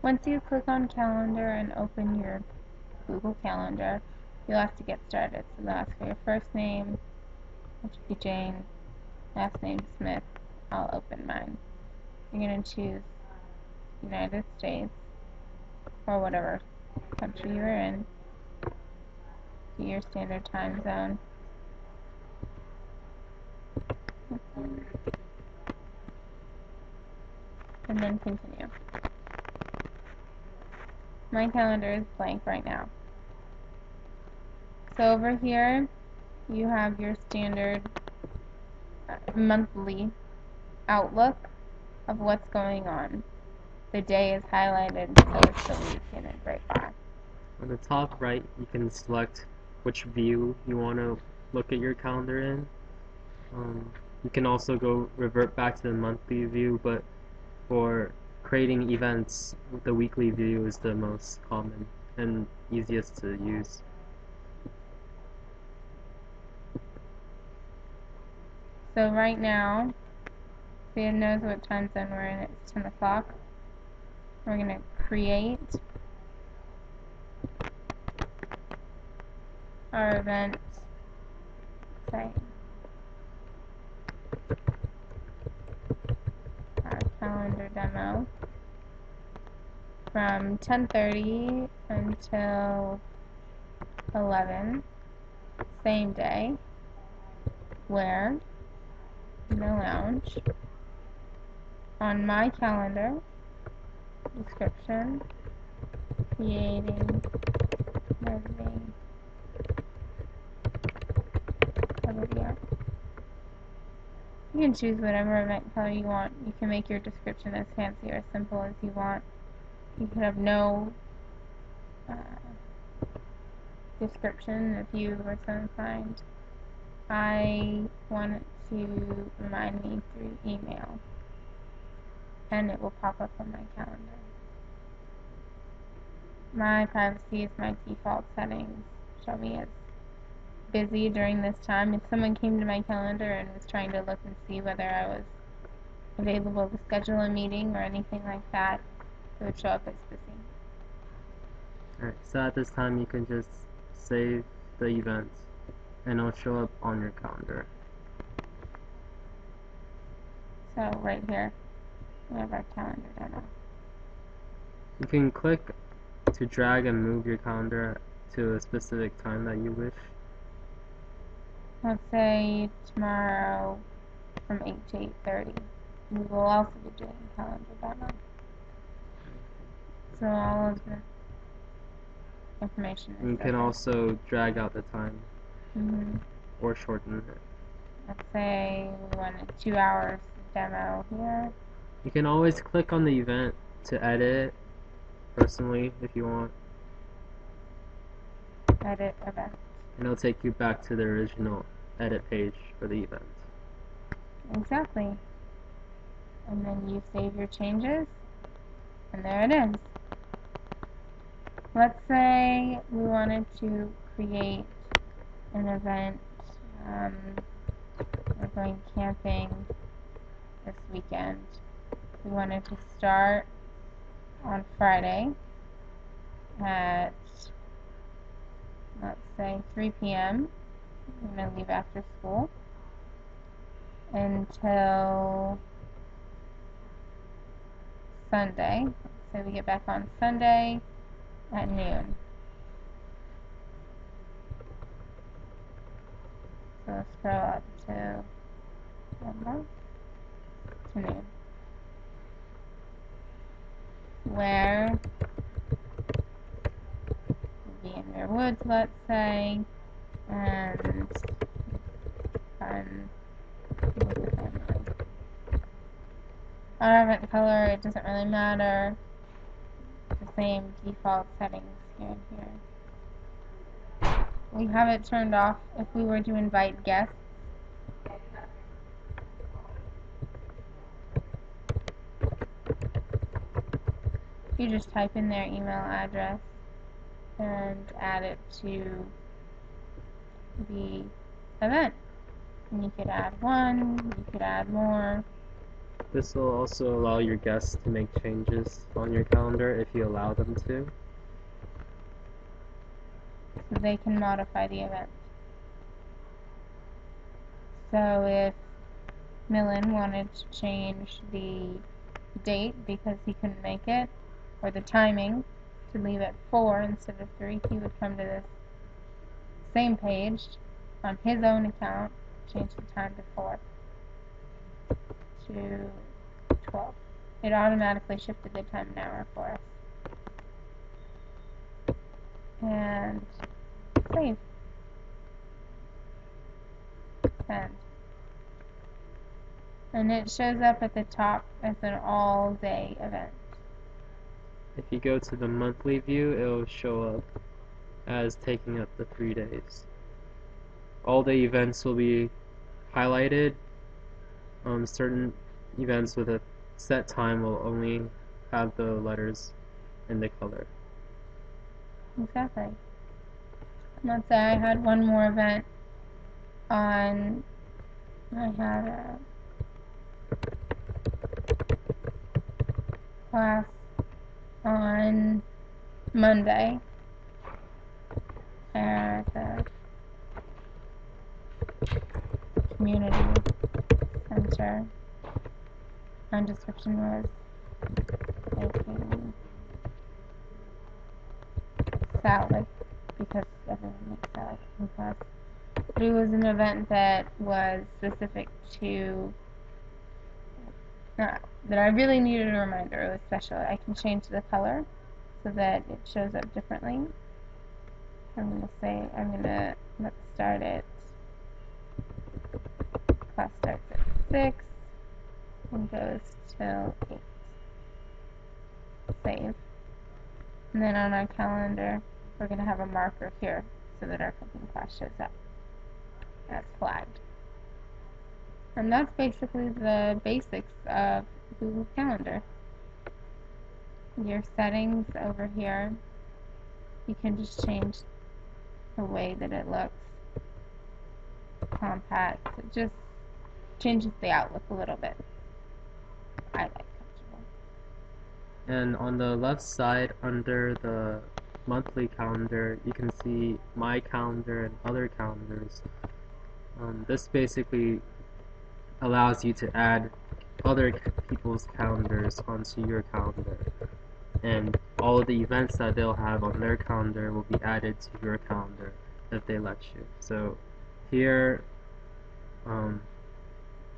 Once you click on calendar and open your Google Calendar, you'll have to get started. So they'll ask for your first name, which would be Jane, last name Smith. I'll open mine. You're going to choose United States or whatever country you're in. Do your standard time zone. And then continue. My calendar is blank right now. So over here, you have your standard monthly outlook of what's going on. The day is highlighted, so it's the week in a gray bar. On the top right, you can select which view you want to look at your calendar in. You can also revert back to the monthly view, but for creating events, the weekly view is the most common and easiest to use. So right now, so it knows what time zone we're in. It's 10 o'clock. We're going to create our event, say, our calendar demo from 10:30 until 11, same day, where in the lounge. On my calendar, description, creating, editing, a video. You can choose whatever event color you want. You can make your description as fancy or simple as you want. You can have no description if you were so inclined. I want it to remind me through email, and it will pop up on my calendar. My privacy is my default settings. Show me as busy during this time. If someone came to my calendar and was trying to look and see whether I was available to schedule a meeting or anything like that, it would show up as busy. Alright, so at this time you can just save the event and it'll show up on your calendar. So right here, we have our calendar demo. You can click to drag and move your calendar to a specific time that you wish. Let's say tomorrow from 8 to 8:30. We will also be doing calendar demo. So all of the information is You can also drag out the time or shorten it. Let's say we want a 2 hours demo here. You can always click on the event to edit it personally if you want. Edit event. And it'll take you back to the original edit page for the event. Exactly. And then you save your changes, and there it is. Let's say we wanted to create an event. We're going camping this weekend. We wanted to start on Friday at, let's say, 3 p.m. I'm going to leave after school until Sunday. So we get back on Sunday at noon. So let's scroll up to noon. Where we'll be in their woods, let's say, and fun with the family. Our event color, it doesn't really matter. The same default settings here and here. We have it turned off if we were to invite guests. You just type in their email address and add it to the event. And you could add one, you could add more. This will also allow your guests to make changes on your calendar if you allow them to. So they can modify the event. So if Millen wanted to change the date because he couldn't make it, or the timing to leave at 4 instead of 3, he would come to this same page on his own account, change the time to 4 to 12. It automatically shifted the time an hour for us. And save. Send. And it shows up at the top as an all-day event. If you go to the monthly view, it will show up as taking up the 3 days. All the events will be highlighted. Certain events with a set time will only have the letters in the color. Exactly. Let's say I had one more event on, I had a class on Monday at the community center. My description was making salad because everyone makes salad in class. But it was an event that was specific to that I really needed a reminder. It was special. I can change the color so that it shows up differently. I'm gonna let's start it. Class starts at 6 and goes till 8. Save. And then on our calendar, we're gonna have a marker here so that our cooking class shows up as flagged. And that's basically the basics of Google Calendar. Your settings over here, you can just change the way that it looks. Compact. It just changes the outlook a little bit. I like comfortable. And on the left side, under the monthly calendar, you can see my calendar and other calendars. This basically allows you to add other people's calendars onto your calendar, and all of the events that they'll have on their calendar will be added to your calendar if they let you. So here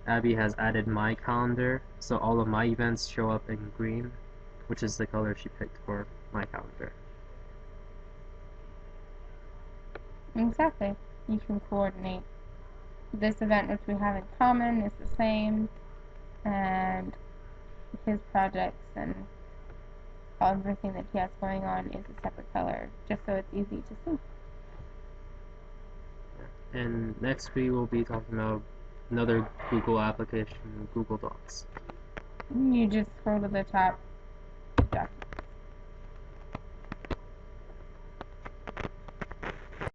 Abby has added my calendar, so all of my events show up in green, which is the color she picked for my calendar. Exactly. You can coordinate. This event which we have in common is the same, and his projects and everything that he has going on is a separate color, just so it's easy to see. And next we will be talking about another Google application, Google Docs. You just scroll to the top, document.